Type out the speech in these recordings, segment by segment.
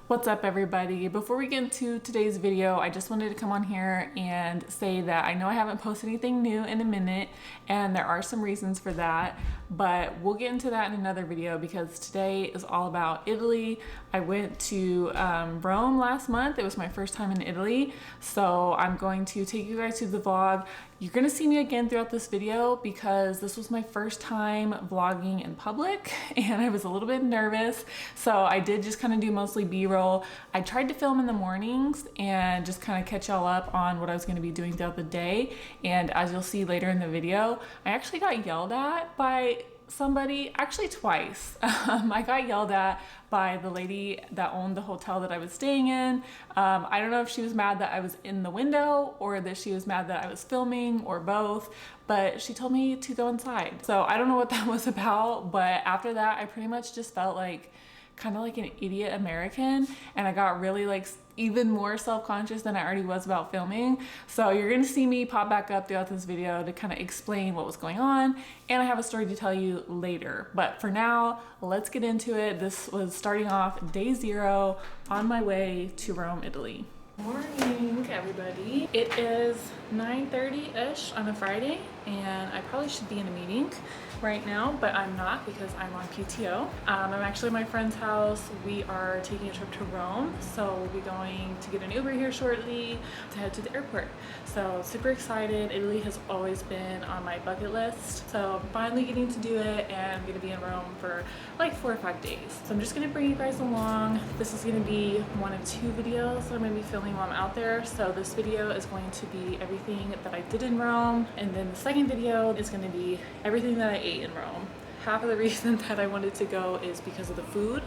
What's up everybody? Before we get into today's video, I just wanted to come on here and say that I know I haven't posted anything new in a minute and there are some reasons for that, but we'll get into that in another video because today is all about Italy. I went to Rome last month. It was my first time in Italy, so I'm going to take you guys through the vlog. You're gonna see me again throughout this video because this was my first time vlogging in public and I was a little bit nervous. So I did just kind of do mostly B-roll. I tried to film in the mornings and just kind of catch y'all up on what I was gonna be doing throughout the day. And as you'll see later in the video, I actually got yelled at by somebody, actually twice. I got yelled at by the lady that owned the hotel that I was staying in. I don't know if she was mad that I was in the window or that she was mad that I was filming or both, but she told me to go inside. So I don't know what that was about, but after that, I pretty much just felt like kind of like an idiot American, and I got really like even more self-conscious than I already was about filming. So you're gonna see me pop back up throughout this video to kind of explain what was going on, and I have a story to tell you later. But for now, let's get into it. This was starting off day 0 on my way to Rome, Italy. Morning everybody. It is 9:30-ish on a Friday and I probably should be in a meeting right now, but I'm not because I'm on PTO. I'm actually at my friend's house. We are taking a trip to Rome, so we'll be going to get an Uber here shortly to head to the airport. So super excited. Italy has always been on my bucket list, so I'm finally getting to do it, and I'm gonna be in Rome for like 4 or 5 days. So I'm just gonna bring you guys along. This is gonna be one of 2 videos that I'm gonna be filming while I'm out there. So this video is going to be everything that I did in Rome, and then the second video is going to be everything that I ate in Rome. Half of the reason that I wanted to go is because of the food.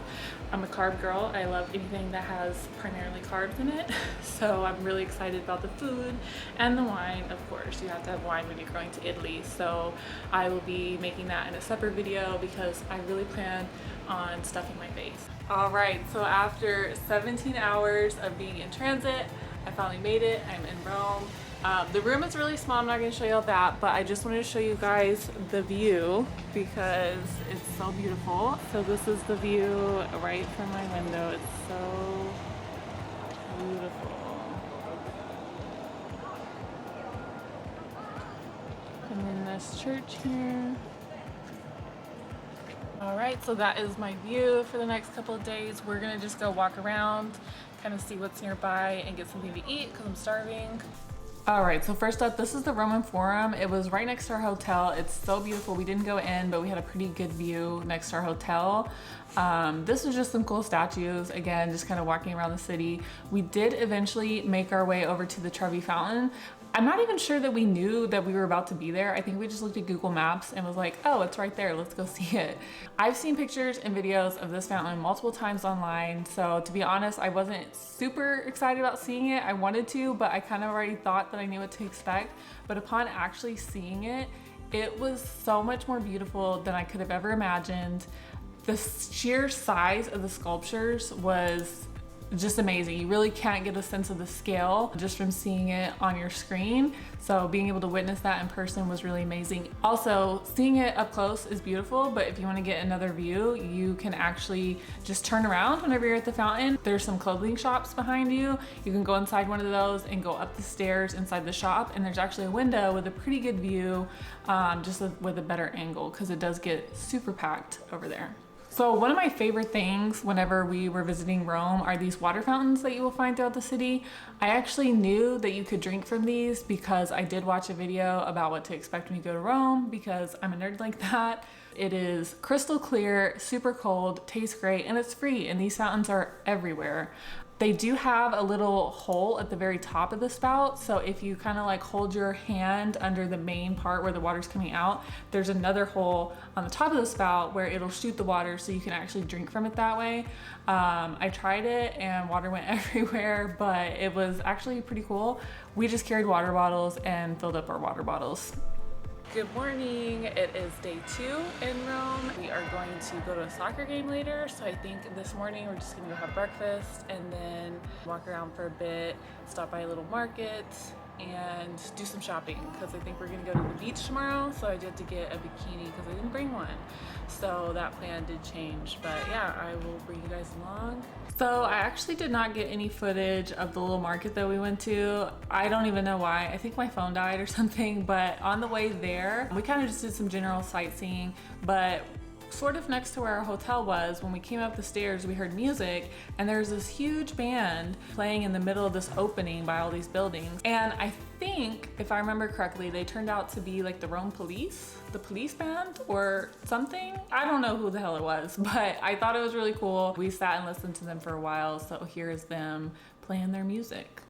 I'm a carb girl. I love anything that has primarily carbs in it. So I'm really excited about the food and the wine. Of course, you have to have wine when you're going to Italy. So I will be making that in a separate video because I really plan on stuffing my face. All right, so after 17 hours of being in transit, I finally made it. I'm in Rome. The room is really small. I'm not going to show you all that, but I just wanted to show you guys the view because it's so beautiful. So this is the view right from my window. It's so beautiful. And then this church here. All right, so that is my view for the next couple of days. We're gonna just go walk around, kind of see what's nearby and get something to eat because I'm starving. All right, so first up, this is the Roman Forum. It was right next to our hotel. It's so beautiful. We didn't go in, but we had a pretty good view next to our hotel. This was just some cool statues. Again, just kind of walking around the city. We did eventually make our way over to the Trevi Fountain. I'm not even sure that we knew that we were about to be there. I think we just looked at Google Maps and was like, oh, it's right there, let's go see it. I've seen pictures and videos of this fountain multiple times online. So to be honest, I wasn't super excited about seeing it. I wanted to, but I kind of already thought that I knew what to expect. But upon actually seeing it, it was so much more beautiful than I could have ever imagined. The sheer size of the sculptures was just amazing. You really can't get a sense of the scale just from seeing it on your screen. So being able to witness that in person was really amazing. Also, seeing it up close is beautiful, but if you want to get another view, you can actually just turn around whenever you're at the fountain. There's some clothing shops behind you. You can go inside one of those and go up the stairs inside the shop, and there's actually a window with a pretty good view, just with a better angle because it does get super packed over there. So one of my favorite things whenever we were visiting Rome are these water fountains that you will find throughout the city. I actually knew that you could drink from these because I did watch a video about what to expect when you go to Rome because I'm a nerd like that. It is crystal clear, super cold, tastes great, and it's free, and these fountains are everywhere. They do have a little hole at the very top of the spout, so if you kind of like hold your hand under the main part where the water's coming out, there's another hole on the top of the spout where it'll shoot the water so you can actually drink from it that way. I tried it and water went everywhere, but it was actually pretty cool. We just carried water bottles and filled up our water bottles. Good morning. It is day 2 in Rome. We are going to go to a soccer game later, so I think this morning we're just gonna go have breakfast and then walk around for a bit, stop by a little market, and do some shopping because I think we're gonna go to the beach tomorrow. So I did to get a bikini because I didn't bring one. So that plan did change, but yeah, I will bring you guys along. So I actually did not get any footage of the little market that we went to. I don't even know why. I think my phone died or something, but on the way there, we kind of just did some general sightseeing, but sort of next to where our hotel was, when we came up the stairs, we heard music and there's this huge band playing in the middle of this opening by all these buildings. And I think, if I remember correctly, they turned out to be like the Rome police, the police band or something. I don't know who the hell it was, but I thought it was really cool. We sat and listened to them for a while. So here's them playing their music.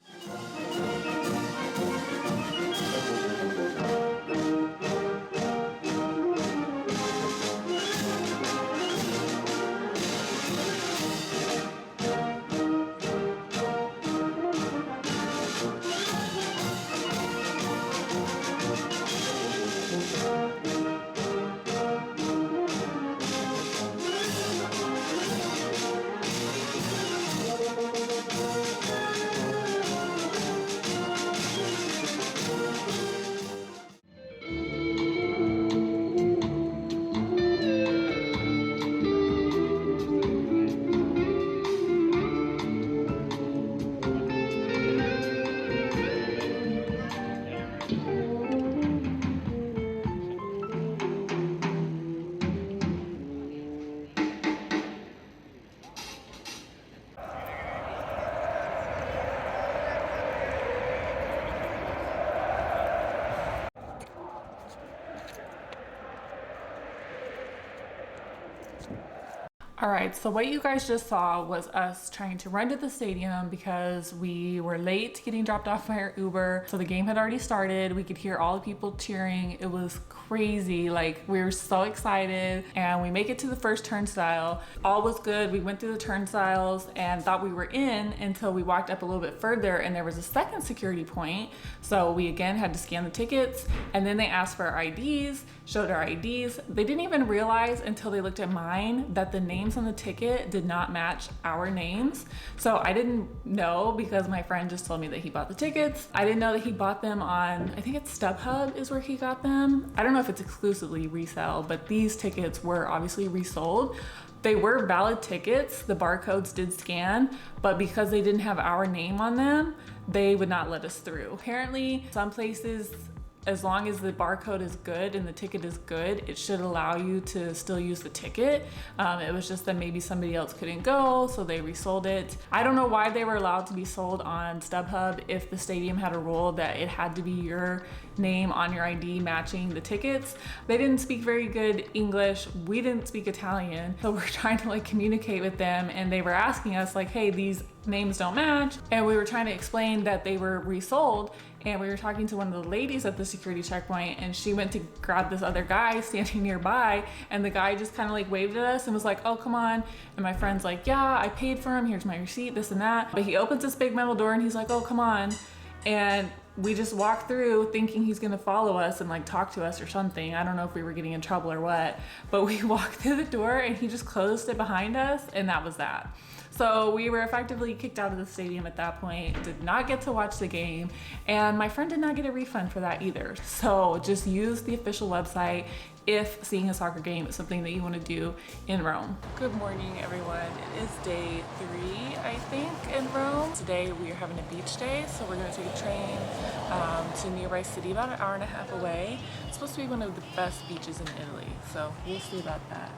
All right, so what you guys just saw was us trying to run to the stadium because we were late getting dropped off by our Uber. So the game had already started. We could hear all the people cheering. It was crazy. Like, we were so excited, and we make it to the first turnstile. All was good. We went through the turnstiles and thought we were in until we walked up a little bit further and there was a second security point. So we again had to scan the tickets, and then they asked for our IDs, showed our IDs. They didn't even realize until they looked at mine that the names on the ticket did not match our names. So I didn't know because my friend just told me that he bought the tickets. I didn't know that he bought them on, I think it's StubHub is where he got them. I don't know if it's exclusively resale, but these tickets were obviously resold. They were valid tickets, the barcodes did scan, but because they didn't have our name on them, they would not let us through. Apparently, some places, as long as the barcode is good and the ticket is good, it should allow you to still use the ticket. It was just that maybe somebody else couldn't go, so they resold it. I don't know why they were allowed to be sold on StubHub if the stadium had a rule that it had to be your name on your ID matching the tickets. They didn't speak very good English. We didn't speak Italian. So we're trying to like communicate with them, and they were asking us like, hey, these names don't match. And we were trying to explain that they were resold. And we were talking to one of the ladies at the security checkpoint, and she went to grab this other guy standing nearby, and the guy just kind of like waved at us and was like, oh, come on. And my friend's like, yeah, I paid for him. Here's my receipt, this and that. But he opens this big metal door and he's like, oh, come on. And we just walked through thinking he's gonna follow us and like talk to us or something. I don't know if we were getting in trouble or what, but we walked through the door and he just closed it behind us, and that was that. So we were effectively kicked out of the stadium at that point, did not get to watch the game, and my friend did not get a refund for that either. So just use the official website if seeing a soccer game is something that you want to do in Rome. Good morning, everyone. It is day 3, I think, in Rome. Today we are having a beach day, so we're going to take a train to a nearby city about an hour and a half away. It's supposed to be one of the best beaches in Italy, so we'll see about that.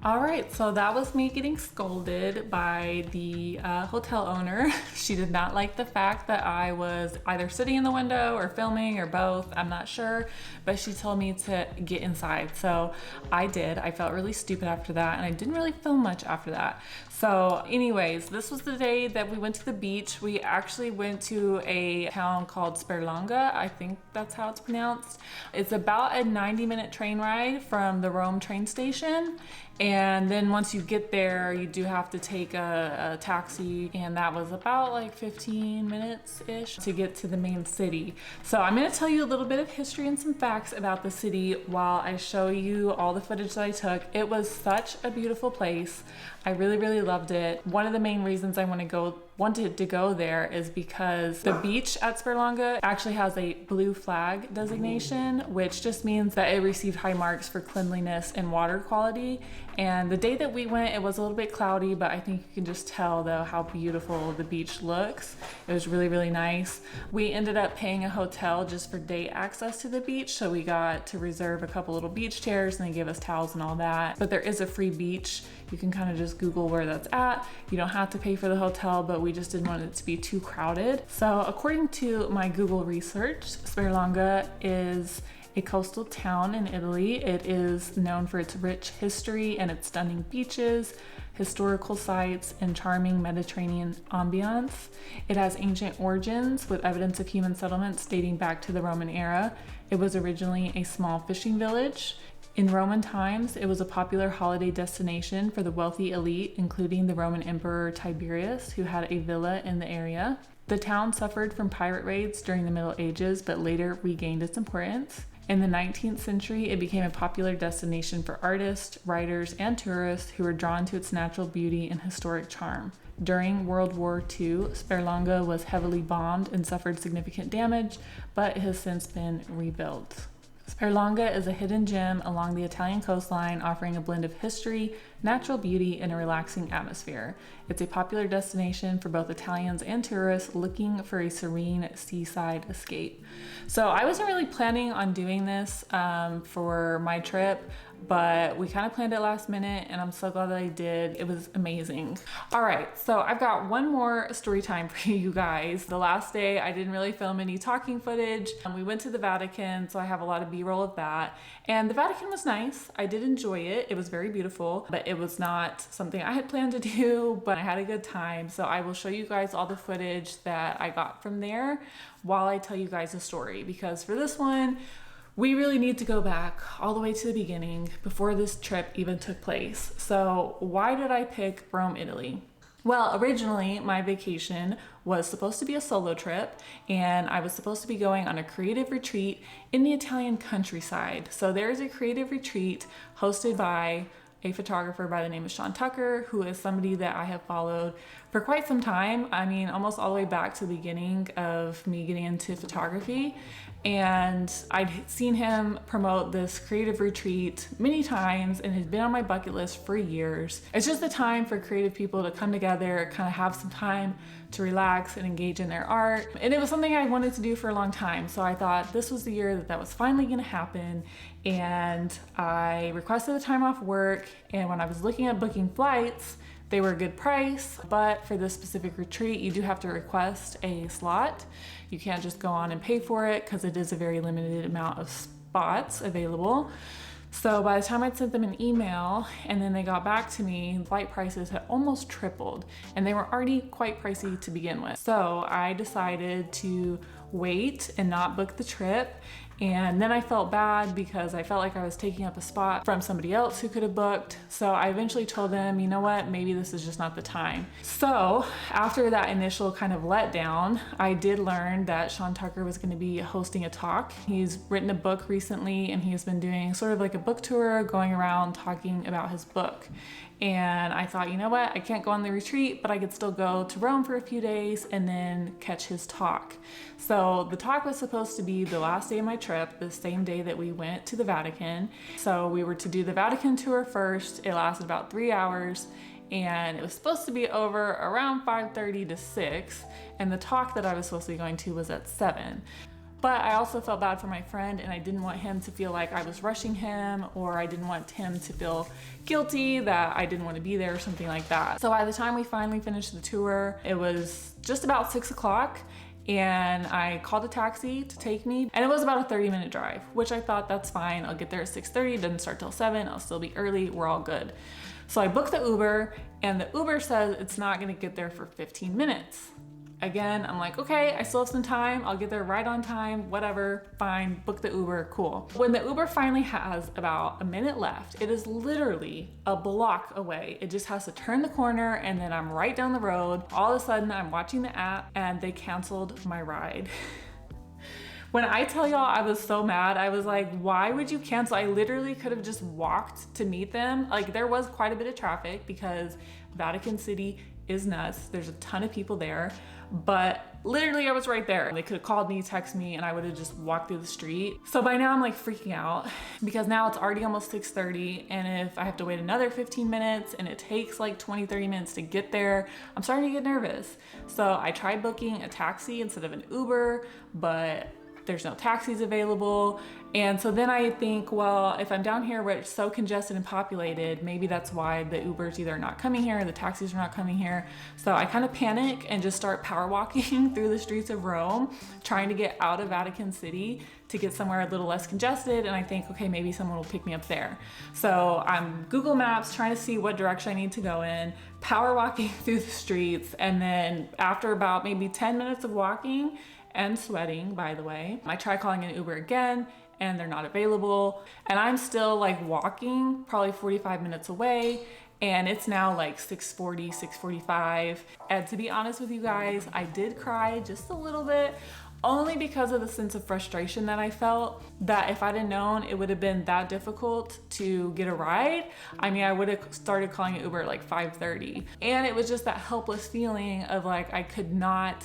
All right, so that was me getting scolded by the hotel owner. She did not like the fact that I was either sitting in the window or filming or both, I'm not sure, but she told me to get inside. So I did. I felt really stupid after that, and I didn't really film much after that. So anyways, this was the day that we went to the beach. We actually went to a town called Sperlonga. I think that's how it's pronounced. It's about a 90-minute train ride from the Rome train station. And then once you get there, you do have to take a taxi, and that was about like 15 minutes-ish to get to the main city. So I'm gonna tell you a little bit of history and some facts about the city while I show you all the footage that I took. It was such a beautiful place. I really, really loved it. One of the main reasons I wanted to go there is because the beach at Sperlonga actually has a blue flag designation, which just means that it received high marks for cleanliness and water quality. And the day that we went, it was a little bit cloudy, but I think you can just tell though how beautiful the beach looks. It was really, really nice. We ended up paying a hotel just for day access to the beach, so we got to reserve a couple little beach chairs and they gave us towels and all that. But there is a free beach. You can kind of just Google where that's at. You don't have to pay for the hotel, but we just didn't want it to be too crowded. So according to my Google research, Sperlonga is a coastal town in Italy. It is known for its rich history and its stunning beaches, historical sites, and charming Mediterranean ambiance. It has ancient origins with evidence of human settlements dating back to the Roman era. It was originally a small fishing village. In Roman times, it was a popular holiday destination for the wealthy elite, including the Roman Emperor Tiberius, who had a villa in the area. The town suffered from pirate raids during the Middle Ages, but later regained its importance. In the 19th century, it became a popular destination for artists, writers, and tourists who were drawn to its natural beauty and historic charm. During World War II, Sperlonga was heavily bombed and suffered significant damage, but it has since been rebuilt. Sperlonga is a hidden gem along the Italian coastline, offering a blend of history, natural beauty, and a relaxing atmosphere. It's a popular destination for both Italians and tourists looking for a serene seaside escape. So I wasn't really planning on doing this for my trip, but we kind of planned it last minute and I'm so glad that I did. It was amazing. All right, so I've got one more story time for you guys. The last day I didn't really film any talking footage. We went to the Vatican, so I have a lot of B-roll of that. And the Vatican was nice. I did enjoy it. It was very beautiful, but it was not something I had planned to do, but I had a good time. So I will show you guys all the footage that I got from there while I tell you guys the story, because for this one, we really need to go back all the way to the beginning before this trip even took place. So why did I pick Rome, Italy? Well, originally my vacation was supposed to be a solo trip and I was supposed to be going on a creative retreat in the Italian countryside. So there's a creative retreat hosted by a photographer by the name of Sean Tucker, who is somebody that I have followed for quite some time. I mean, almost all the way back to the beginning of me getting into photography. And I'd seen him promote this creative retreat many times and had been on my bucket list for years. It's just the time for creative people to come together, kind of have some time to relax and engage in their art. And it was something I wanted to do for a long time. So I thought this was the year that that was finally gonna happen. And I requested the time off work. And when I was looking at booking flights, they were a good price, but for this specific retreat, you do have to request a slot. You can't just go on and pay for it because it is a very limited amount of spots available. So by the time I'd sent them an email and then they got back to me, flight prices had almost tripled and they were already quite pricey to begin with. So I decided to wait and not book the trip. And then I felt bad because I felt like I was taking up a spot from somebody else who could have booked. So I eventually told them, you know what, maybe this is just not the time. So after that initial kind of letdown, I did learn that Sean Tucker was going to be hosting a talk. He's written a book recently and he's been doing sort of like a book tour, going around talking about his book. And I thought, you know what, I can't go on the retreat, but I could still go to Rome for a few days and then catch his talk. So the talk was supposed to be the last day of my trip, the same day that we went to the Vatican. So we were to do the Vatican tour first. It lasted about 3 hours and it was supposed to be over around 5:30 to 6. And the talk that I was supposed to be going to was at 7. But I also felt bad for my friend and I didn't want him to feel like I was rushing him, or I didn't want him to feel guilty that I didn't want to be there or something like that. So by the time we finally finished the tour, it was just about 6 o'clock and I called a taxi to take me, and it was about a 30-minute drive, which I thought that's fine. I'll get there at 6:30, it doesn't start till 7, I'll still be early, we're all good. So I booked the Uber and the Uber says it's not gonna get there for 15 minutes. Again, I'm like, okay, I still have some time. I'll get there right on time, whatever, fine, book the Uber, cool. When the Uber finally has about a minute left, it is literally a block away. It just has to turn the corner and then I'm right down the road. All of a sudden I'm watching the app and they canceled my ride. When I tell y'all I was so mad, I was like, why would you cancel? I literally could have just walked to meet them. Like, there was quite a bit of traffic because Vatican City is nuts. There's a ton of people there, but literally I was right there. They could have called me, text me, and I would have just walked through the street. So by now I'm like freaking out because now it's already almost 6:30, and if I have to wait another 15 minutes and it takes like 20-30 minutes to get there, I'm starting to get nervous. So I tried booking a taxi instead of an Uber, but there's no taxis available. And so then I think, well, if I'm down here where it's so congested and populated, maybe that's why the Ubers either are not coming here or the taxis are not coming here. So I kind of panic and just start power walking through the streets of Rome, trying to get out of Vatican City to get somewhere a little less congested. And I think, okay, maybe someone will pick me up there. So I'm Google Maps trying to see what direction I need to go in, power walking through the streets. And then after about maybe 10 minutes of walking, and sweating, by the way, I try calling an Uber again and they're not available. And I'm still like walking probably 45 minutes away, and it's now like 6:40, 6:45. And to be honest with you guys, I did cry just a little bit, only because of the sense of frustration that I felt, that if I'd have known it would have been that difficult to get a ride, I mean, I would have started calling an Uber at like 5:30. And it was just that helpless feeling of like, I could not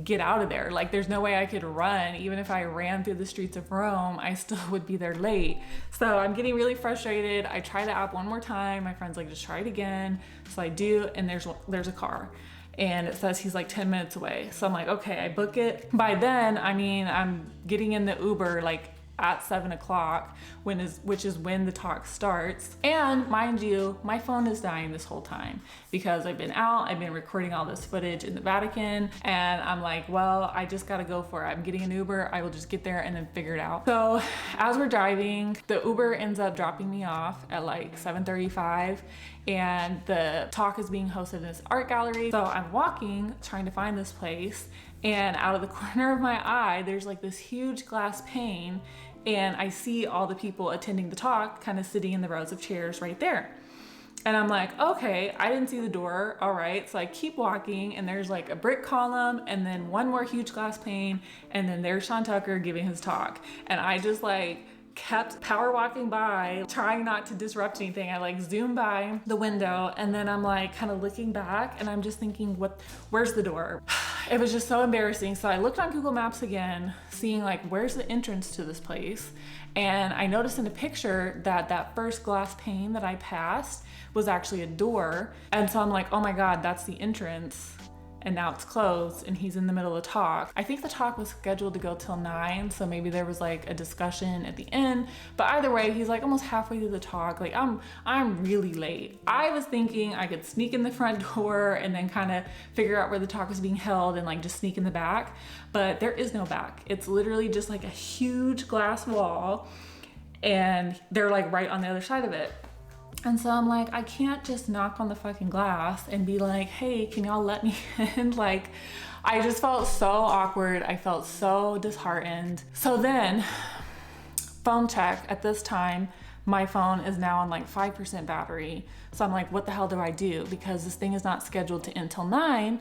get out of there. Like, there's no way I could run. Even if I ran through the streets of Rome, I still would be there late. So I'm getting really frustrated. I try the app one more time. My friend's like, just try it again. So I do, and there's a car, and it says he's like 10 minutes away. So I'm like, okay, I book it. By then, I mean, I'm getting in the Uber like at 7 o'clock, which is when the talk starts. And mind you, my phone is dying this whole time because I've been out, I've been recording all this footage in the Vatican, and I'm like, well, I just gotta go for it. I'm getting an Uber, I will just get there and then figure it out. So as we're driving, the Uber ends up dropping me off at like 7:35, and the talk is being hosted in this art gallery. So I'm walking, trying to find this place, and out of the corner of my eye, there's like this huge glass pane, and I see all the people attending the talk kind of sitting in the rows of chairs right there. And I'm like, okay, I didn't see the door. All right. So I keep walking, and there's like a brick column and then one more huge glass pane. And then there's Sean Tucker giving his talk. And I just like kept power walking by, trying not to disrupt anything. I like zoomed by the window, and then I'm like kind of looking back, and I'm just thinking, where's the door? It was just so embarrassing. So I looked on Google Maps again, seeing like, where's the entrance to this place? And I noticed in a picture that first glass pane that I passed was actually a door. And so I'm like, oh my God, that's the entrance. And now it's closed, and he's in the middle of the talk. I think the talk was scheduled to go till 9, so maybe there was like a discussion at the end. But either way, he's like almost halfway through the talk. Like, I'm really late. I was thinking I could sneak in the front door and then kind of figure out where the talk was being held and like just sneak in the back. But there is no back. It's literally just like a huge glass wall, and they're like right on the other side of it. And so I'm like, I can't just knock on the fucking glass and be like, hey, can y'all let me in? Like, I just felt so awkward. I felt so disheartened. So then, phone check. At this time, my phone is now on like 5% battery. So I'm like, what the hell do I do? Because this thing is not scheduled to end till 9.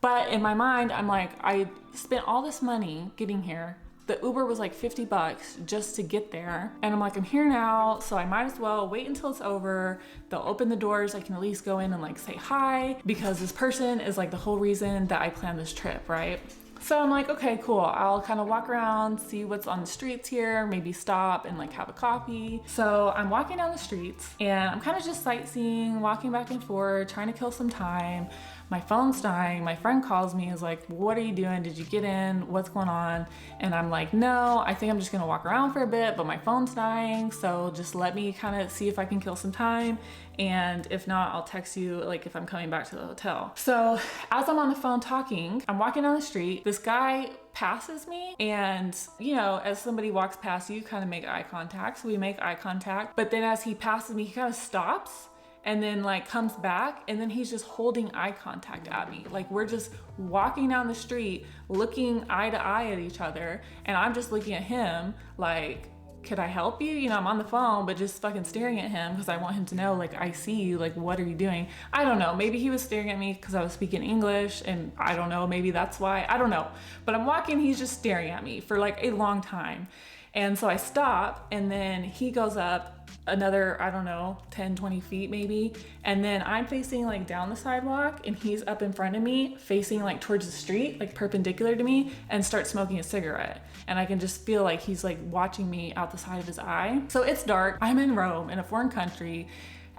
But in my mind, I'm like, I spent all this money getting here. The Uber was like $50 just to get there. And I'm like, I'm here now, so I might as well wait until it's over. They'll open the doors. I can at least go in and like say hi, because this person is like the whole reason that I planned this trip, right? So I'm like, okay, cool. I'll kind of walk around, see what's on the streets here, maybe stop and like have a coffee. So I'm walking down the streets, and I'm kind of just sightseeing, walking back and forth, trying to kill some time. My phone's dying. My friend calls me, is like, what are you doing? Did you get in? What's going on? And I'm like, no, I think I'm just gonna walk around for a bit, but my phone's dying. So just let me kind of see if I can kill some time. And if not, I'll text you like if I'm coming back to the hotel. So as I'm on the phone talking, I'm walking down the street. This guy passes me, and you know, as somebody walks past you, kind of make eye contact. So we make eye contact, but then as he passes me, he kind of stops and then like comes back, and then he's just holding eye contact at me. Like, we're just walking down the street looking eye to eye at each other, and I'm just looking at him like, could I help you? You know, I'm on the phone, but just fucking staring at him because I want him to know, like, I see you, like, what are you doing? I don't know. Maybe he was staring at me because I was speaking English, and I don't know, maybe that's why. I don't know. But I'm walking, he's just staring at me for like a long time. And so I stop, and then he goes up another, I don't know, 10, 20 feet maybe. And then I'm facing like down the sidewalk, and he's up in front of me facing like towards the street, like perpendicular to me, and starts smoking a cigarette. And I can just feel like he's like watching me out the side of his eye. So it's dark. I'm in Rome in a foreign country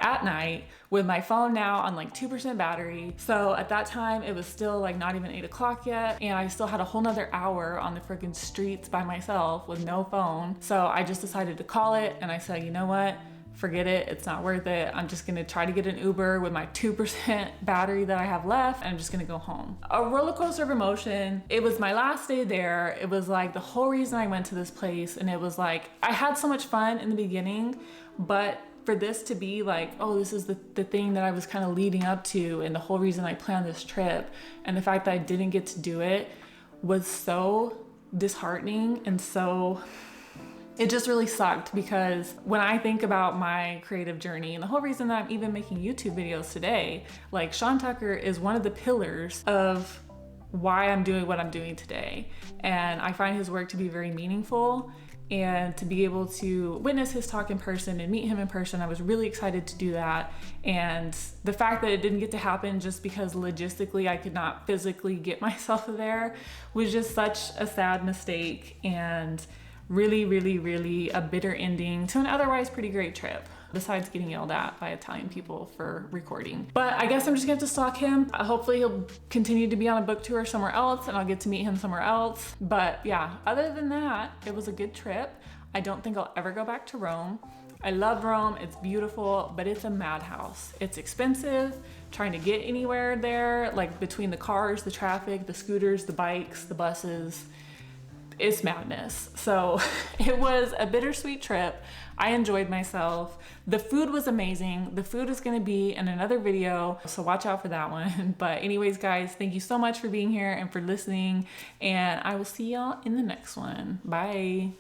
at night with my phone now on like 2% battery. So at that time it was still like not even 8 o'clock yet, and I still had a whole nother hour on the freaking streets by myself with no phone. So I just decided to call it, and I said, you know what? Forget it, it's not worth it. I'm just gonna try to get an Uber with my 2% battery that I have left, and I'm just gonna go home. A roller coaster of emotion. It was my last day there. It was like the whole reason I went to this place, and it was like, I had so much fun in the beginning, but for this to be like, oh, this is the thing that I was kind of leading up to, and the whole reason I planned this trip, and the fact that I didn't get to do it was so disheartening. And so it just really sucked, because when I think about my creative journey and the whole reason that I'm even making YouTube videos today, like Sean Tucker is one of the pillars of why I'm doing what I'm doing today. And I find his work to be very meaningful, and to be able to witness his talk in person and meet him in person, I was really excited to do that. And the fact that it didn't get to happen just because logistically I could not physically get myself there was just such a sad mistake, and really, really, really a bitter ending to an otherwise pretty great trip, besides getting yelled at by Italian people for recording. But I guess I'm just gonna have to stalk him. Hopefully he'll continue to be on a book tour somewhere else, and I'll get to meet him somewhere else. But yeah, other than that, it was a good trip. I don't think I'll ever go back to Rome. I love Rome, it's beautiful, but it's a madhouse. It's expensive, trying to get anywhere there, like between the cars, the traffic, the scooters, the bikes, the buses. It's madness. So it was a bittersweet trip. I enjoyed myself. The food was amazing. The food is gonna be in another video, so watch out for that one. But anyways, guys, thank you so much for being here and for listening, and I will see y'all in the next one. Bye.